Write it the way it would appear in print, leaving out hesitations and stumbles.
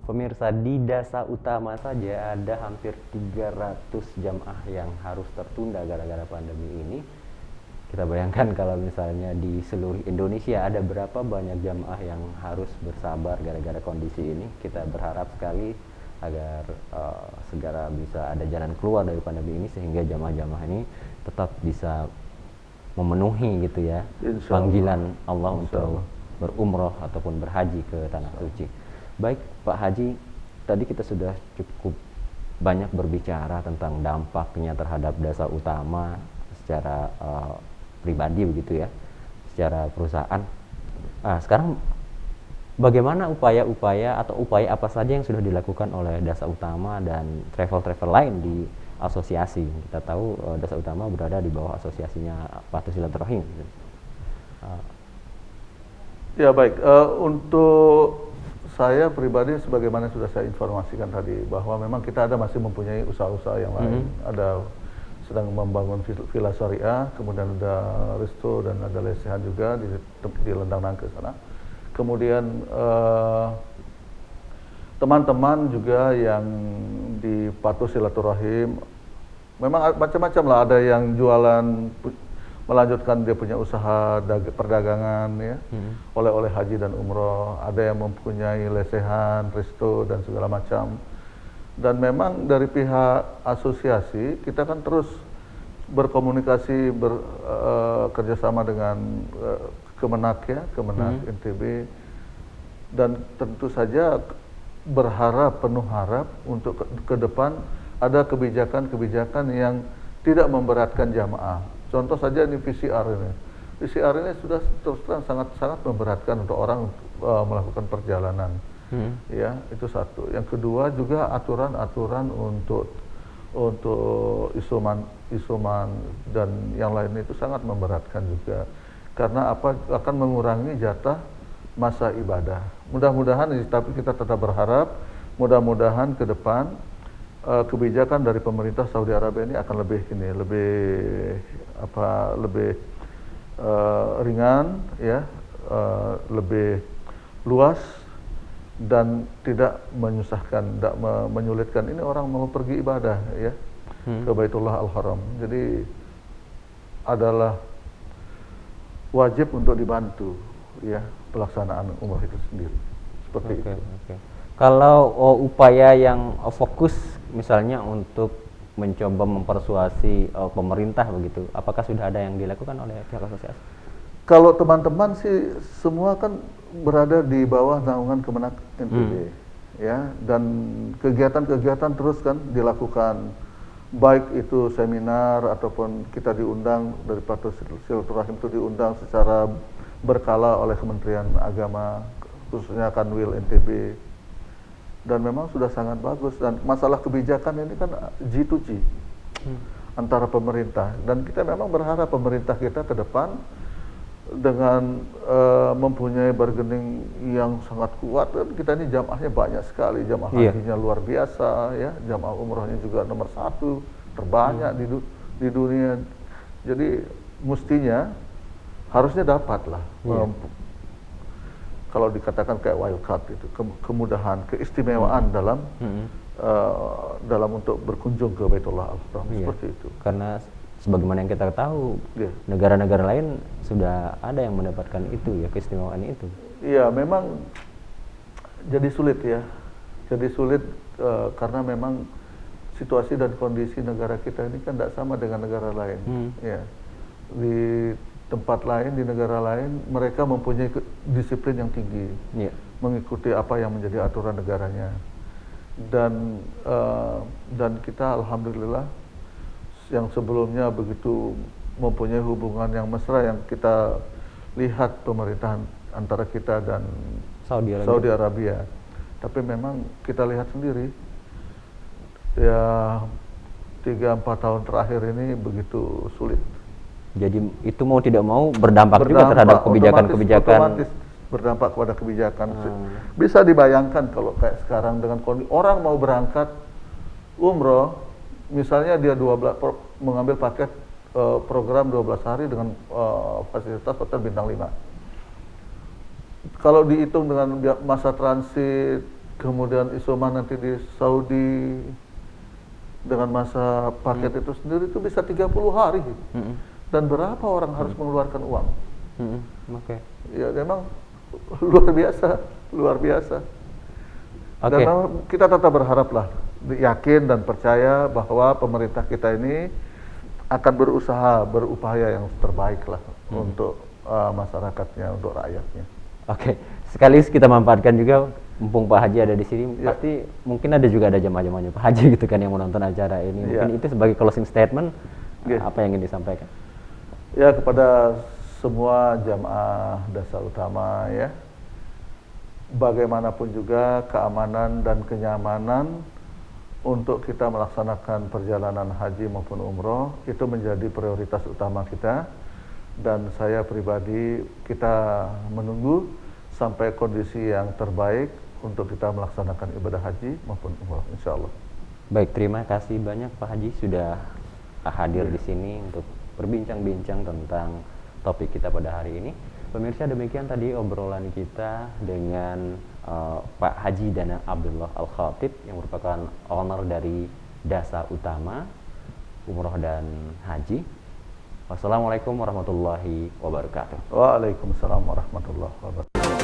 Pemirsa, di Dasa Utama saja ada hampir 300 jamaah yang harus tertunda gara-gara pandemi ini. Kita bayangkan kalau misalnya di seluruh Indonesia ada berapa banyak jamaah yang harus bersabar gara-gara kondisi ini. Kita berharap sekali agar segera bisa ada jalan keluar dari pandemi ini sehingga jamaah-jamaah ini tetap bisa memenuhi gitu ya panggilan Allah untuk berumroh ataupun berhaji ke Tanah Suci. Baik Pak Haji, tadi kita sudah cukup banyak berbicara tentang dampaknya terhadap Dasa Utama secara pribadi begitu ya, secara perusahaan. Sekarang bagaimana upaya-upaya atau upaya apa saja yang sudah dilakukan oleh Dasa Utama dan travel-travel lain di asosiasi? Kita tahu Dasa Utama berada di bawah asosiasinya Patuh Silaturahim. Ya baik, untuk saya pribadi sebagaimana sudah saya informasikan tadi bahwa memang kita masih mempunyai usaha-usaha yang lain. Ada sedang membangun villa syariah, kemudian ada resto dan ada lesehan juga di Lendang Nangke sana. Kemudian teman-teman juga yang di Patuh Silaturahim memang macam-macam lah, ada yang jualan melanjutkan dia punya usaha perdagangan ya, oleh-oleh haji dan umroh, ada yang mempunyai lesehan, resto dan segala macam. Dan memang dari pihak asosiasi kita kan terus berkomunikasi kerjasama dengan Kemenak ya, Kemenak NTB, dan tentu saja penuh harap untuk ke depan ada kebijakan-kebijakan yang tidak memberatkan jamaah. Contoh saja ini PCR ini. PCR ini sudah terus terang sangat memberatkan untuk orang melakukan perjalanan. Ya, itu satu. Yang kedua juga aturan-aturan untuk isoman dan yang lain itu sangat memberatkan juga. Karena akan mengurangi jatah masa ibadah. Mudah-mudahan, tapi kita tetap berharap mudah-mudahan ke depan kebijakan dari pemerintah Saudi Arabia ini akan lebih ringan ya, lebih luas dan tidak menyusahkan, tidak menyulitkan. Ini orang mau pergi ibadah ya ke Baitullah Al-Haram. Jadi adalah wajib untuk dibantu ya pelaksanaan umrah itu sendiri. Seperti itu. Kalau upaya yang fokus misalnya untuk mencoba mempersuasi pemerintah begitu, apakah sudah ada yang dilakukan oleh pihak asosiasi? Kalau teman-teman sih semua kan berada di bawah naungan Kemenak NTB ya, dan kegiatan-kegiatan terus kan dilakukan, baik itu seminar ataupun kita diundang dari Patuh Silaturahim itu diundang secara berkala oleh Kementerian Agama, khususnya Kanwil NTB. Dan memang sudah sangat bagus, dan masalah kebijakan ini kan G2G antara pemerintah, dan kita memang berharap pemerintah kita ke depan dengan mempunyai bargaining yang sangat kuat. Dan kita ini jamaahnya banyak sekali, jamaah hajinya luar biasa ya, jamaah umrohnya juga nomor 1 terbanyak di dunia. Jadi mestinya harusnya dapat lah kalau dikatakan kayak wild card itu, kemudahan, keistimewaan dalam untuk berkunjung ke Baitullah Al-Haram, seperti itu. Karena sebagaimana yang kita tahu, negara-negara lain sudah ada yang mendapatkan itu ya, keistimewaan itu. Iya, memang jadi sulit ya, karena memang situasi dan kondisi negara kita ini kan tidak sama dengan negara lain. Ya, di tempat lain, di negara lain, mereka mempunyai disiplin yang tinggi, mengikuti apa yang menjadi aturan negaranya. Dan kita alhamdulillah yang sebelumnya begitu mempunyai hubungan yang mesra yang kita lihat pemerintahan antara kita dan Saudi Arabia. Tapi memang kita lihat sendiri ya, 3-4 tahun terakhir ini begitu sulit. Jadi itu mau tidak mau berdampak juga terhadap kebijakan-kebijakan. Otomatis berdampak kepada kebijakan. Bisa dibayangkan kalau kayak sekarang dengan kondisi orang mau berangkat umroh, misalnya dia mengambil paket program 12 hari dengan fasilitas hotel bintang 5. Kalau dihitung dengan masa transit, kemudian isoman nanti di Saudi dengan masa paket itu sendiri itu bisa 30 hari. Dan berapa orang harus mengeluarkan uang? Oke. Ya memang luar biasa, luar biasa. Dan Oke. memang kita tetap berharaplah, yakin dan percaya bahwa pemerintah kita ini akan berusaha, berupaya yang terbaik lah untuk masyarakatnya, untuk rakyatnya. Oke, sekaligus kita manfaatkan juga mumpung Pak Haji ada di sini, Ya. pasti mungkin ada juga ada jamaah-jamaahnya Pak Haji gitu kan yang menonton acara ini. Mungkin Ya. itu sebagai closing statement, Oke. apa yang ingin disampaikan? Ya, kepada semua jamaah Dasar Utama ya, bagaimanapun juga keamanan dan kenyamanan untuk kita melaksanakan perjalanan haji maupun umroh itu menjadi prioritas utama kita. Dan saya pribadi, kita menunggu sampai kondisi yang terbaik untuk kita melaksanakan ibadah haji maupun umroh, insya Allah. Baik, terima kasih banyak Pak Haji sudah hadir di sini untuk berbincang-bincang tentang topik kita pada hari ini. Pemirsa, demikian tadi obrolan kita dengan Pak Haji Danang Abdullah Al-Khatib yang merupakan owner dari Dasa Utama Umroh dan Haji. Wassalamualaikum warahmatullahi wabarakatuh. Waalaikumsalam warahmatullahi wabarakatuh.